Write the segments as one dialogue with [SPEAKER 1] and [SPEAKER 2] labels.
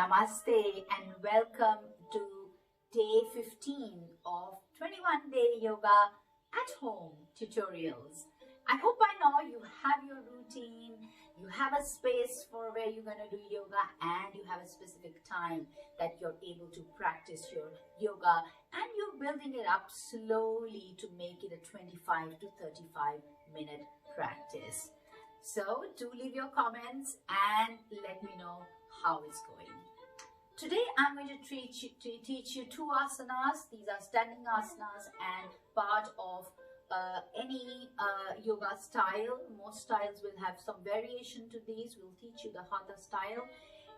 [SPEAKER 1] Namaste and welcome to day 15 of 21-day yoga at home tutorials. I hope by now you have your routine, you have a space for where you're going to do yoga, and you have a specific time that you're able to practice your yoga, and you're building it up slowly to make it a 25 to 35 minute practice. So do leave your comments and let me know how it's going. Today I'm going to teach you two asanas. These are standing asanas and part of any yoga style. Most styles will have some variation to these. We'll teach you the Hatha style,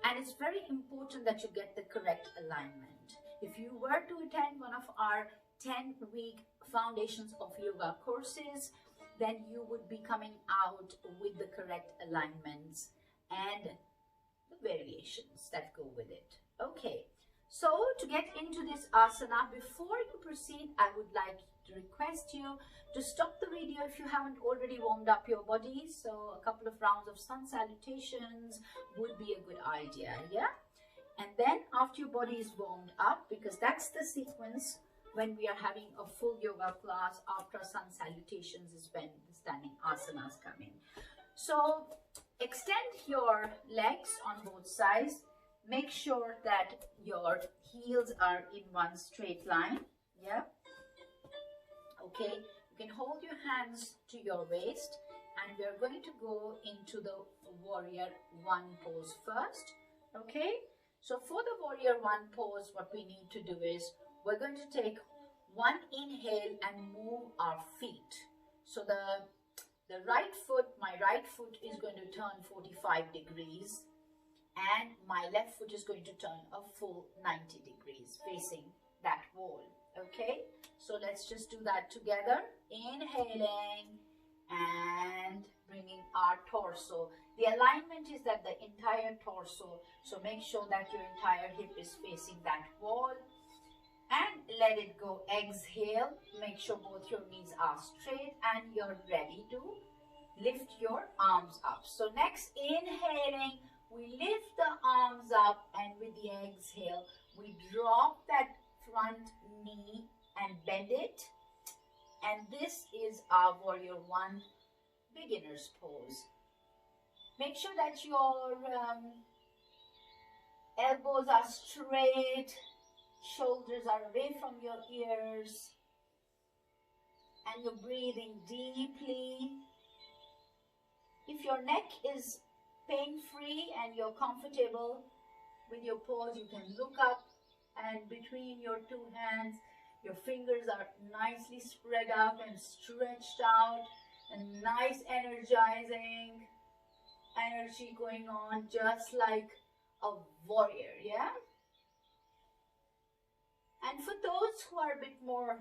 [SPEAKER 1] and it's very important that you get the correct alignment. If you were to attend one of our 10-week Foundations of Yoga courses, then you would be coming out with the correct alignments and the variations that go with it. Okay, so to get into this asana, before you proceed, I would like to request you to stop the video if you haven't already warmed up your body. So a couple of rounds of sun salutations would be a good idea, yeah? And then after your body is warmed up, because that's the sequence when we are having a full yoga class, after sun salutations is when the standing asanas come in. So extend your legs on both sides. Make sure that your heels are in one straight line. Yeah. Okay. You can hold your hands to your waist, and we are going to go into the warrior one pose first. Okay. So for the warrior one pose, what we need to do is we're going to take one inhale and move our feet. So the right foot, my right foot is going to turn 45 degrees. And my left foot is going to turn a full 90 degrees facing that wall. Okay, so let's just do that together. Inhaling and bringing our torso. The alignment is that the entire torso, so make sure that your entire hip is facing that wall. And let it go. Exhale. Make sure both your knees are straight and you're ready to lift your arms up. So next, inhaling, we lift the arms up, and with the exhale, we drop that front knee and bend it. And this is our warrior one beginner's pose. Make sure that your elbows are straight, shoulders are away from your ears, and you're breathing deeply. If your neck is pain-free and you're comfortable with your pose, you can look up, and between your two hands, your fingers are nicely spread out and stretched out, and nice energizing energy going on, just like a warrior, yeah? And for those who are a bit more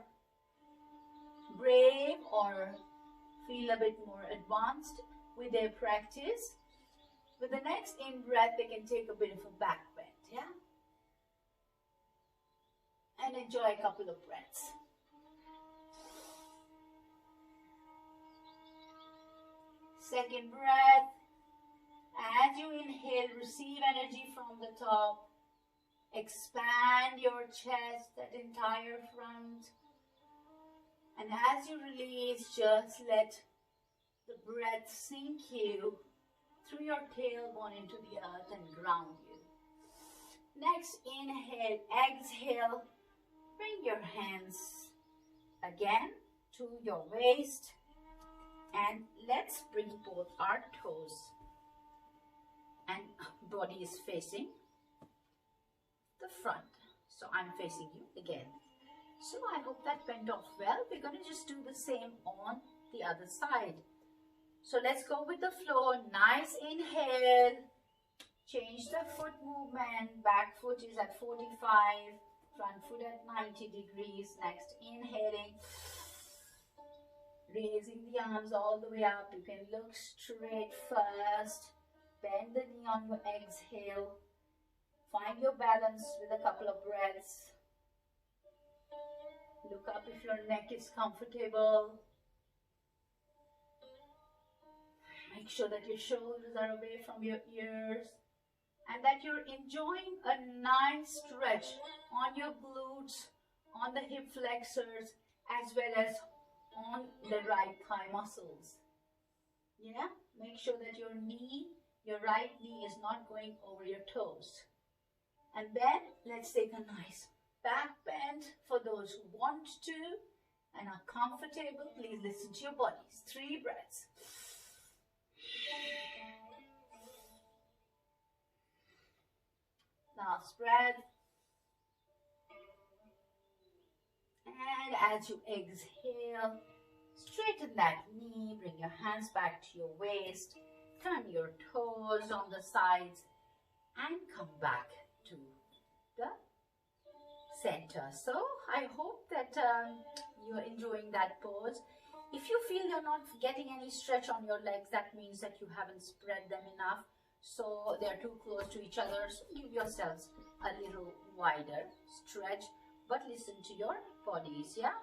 [SPEAKER 1] brave or feel a bit more advanced with their practice, with the next in-breath, they can take a bit of a back bend, yeah? And enjoy a couple of breaths. Second breath. As you inhale, receive energy from the top. Expand your chest, that entire front. And as you release, just let the breath sink you through your tailbone into the earth and ground you. Next, inhale, exhale, bring your hands again to your waist, and let's bring both our toes and body is facing the front. So I'm facing you again. So I hope that went off well. We're going to just do the same on the other side. So let's go with the flow. Nice inhale. Change the foot movement. Back foot is at 45. Front foot at 90 degrees. Next, inhaling. Raising the arms all the way up. You can look straight first. Bend the knee on your exhale. Find your balance with a couple of breaths. Look up if your neck is comfortable. Make sure that your shoulders are away from your ears. and that you're enjoying a nice stretch on your glutes, on the hip flexors, as well as on the right thigh muscles. Yeah, make sure that your right knee is not going over your toes. And then let's take a nice back bend for those who want to and are comfortable. Please listen to your bodies. 3 breaths. Last breath. And as you exhale, straighten that knee, bring your hands back to your waist, turn your toes on the sides, and come back to the center. So I hope that you're enjoying that pose. If you feel you're not getting any stretch on your legs, that means that you haven't spread them enough. So they're too close to each other. So give yourselves a little wider stretch, but listen to your bodies. Yeah.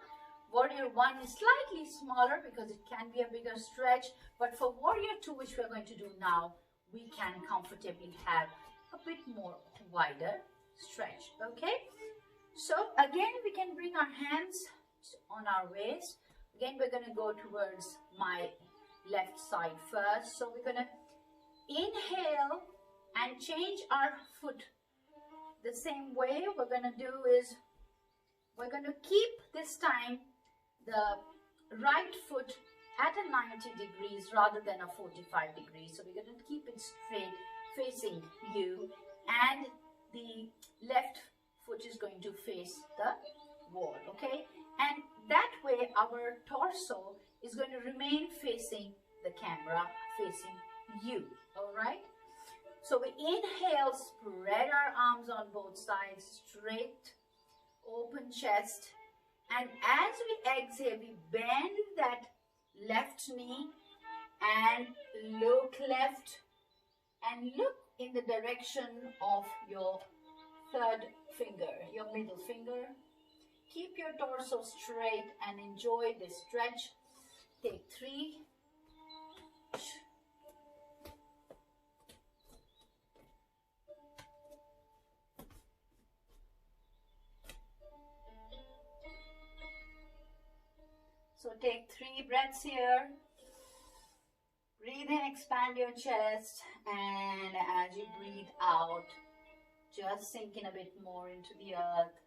[SPEAKER 1] Warrior 1 is slightly smaller because it can be a bigger stretch, but for Warrior 2, which we're going to do now, we can comfortably have a bit more wider stretch. Okay, so again we can bring our hands on our waist. Again we're going to go towards my left side first. So we're going to inhale and change our foot. The same way we're going to do is we're going to keep this time the right foot at a 90 degrees rather than a 45 degrees. So we're going to keep it straight facing you, and the left foot is going to face the wall. Okay, and that way our torso is going to remain facing the camera, facing you. All right, so we inhale, spread our arms on both sides, straight, open chest. And as we exhale, we bend that left knee and look left and look in the direction of your third finger, your middle finger. Keep your torso straight and enjoy this stretch. Take 3. So take 3 breaths here. Breathe in, expand your chest, and as you breathe out, just sink in a bit more into the earth.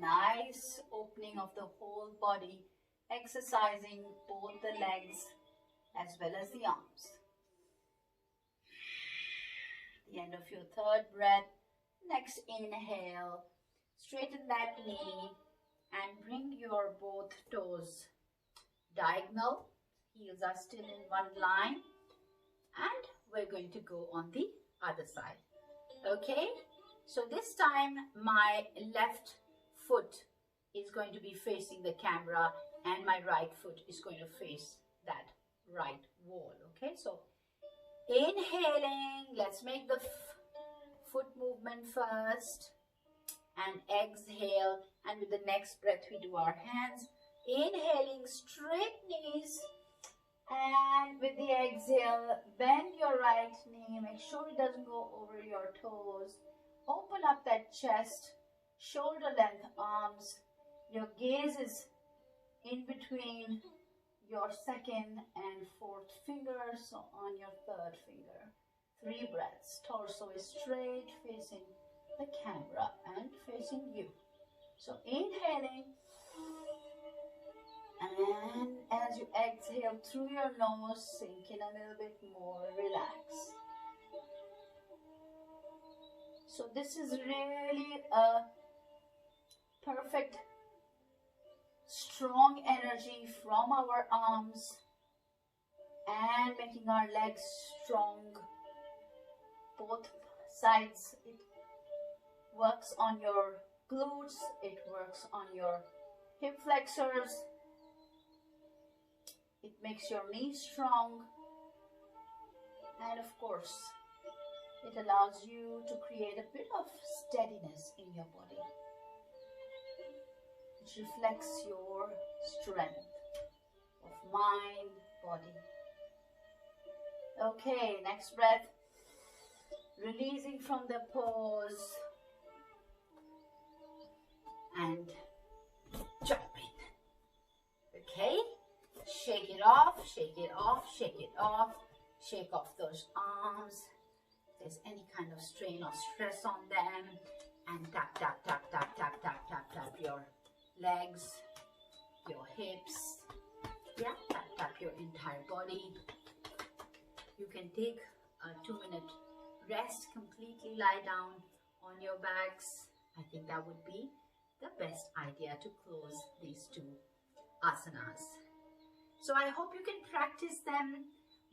[SPEAKER 1] Nice opening of the whole body, exercising both the legs as well as the arms. The end of your third breath. Next inhale, straighten that knee and bring your both toes diagonal. Heels are still in one line, and we're going to go on the other side. Okay, so this time my left foot is going to be facing the camera and my right foot is going to face that right wall. Okay, so inhaling, let's make the foot movement first, and exhale, and with the next breath we do our hands. Inhaling, straight knees, and with the exhale, bend your right knee, make sure it doesn't go over your toes. Open up that chest, shoulder length arms. Your gaze is in between your second and fourth finger, so on your third finger. 3 breaths. Torso is straight, facing the camera and facing you. So inhaling, and as you exhale through your nose, sink in a little bit more, relax. So this is really a perfect, strong energy from our arms and making our legs strong. Both sides. It works on your glutes, it works on your hip flexors, it makes your knees strong, and of course it allows you to create a bit of steadiness in your body, which reflects your strength of mind, body. Okay, next breath. Releasing from the pause. And jump in. Okay, shake it off, shake it off, shake it off. Shake off those arms. If there's any kind of strain or stress on them. And tap, tap, tap, tap, tap, tap, tap, tap your legs, your hips. Yeah, tap, tap your entire body. You can take a 2-minute rest, completely lie down on your backs. I think that would be the best idea to close these two asanas. So I hope you can practice them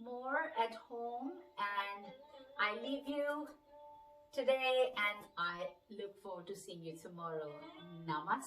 [SPEAKER 1] more at home, and I leave you today and I look forward to seeing you tomorrow. Namaste.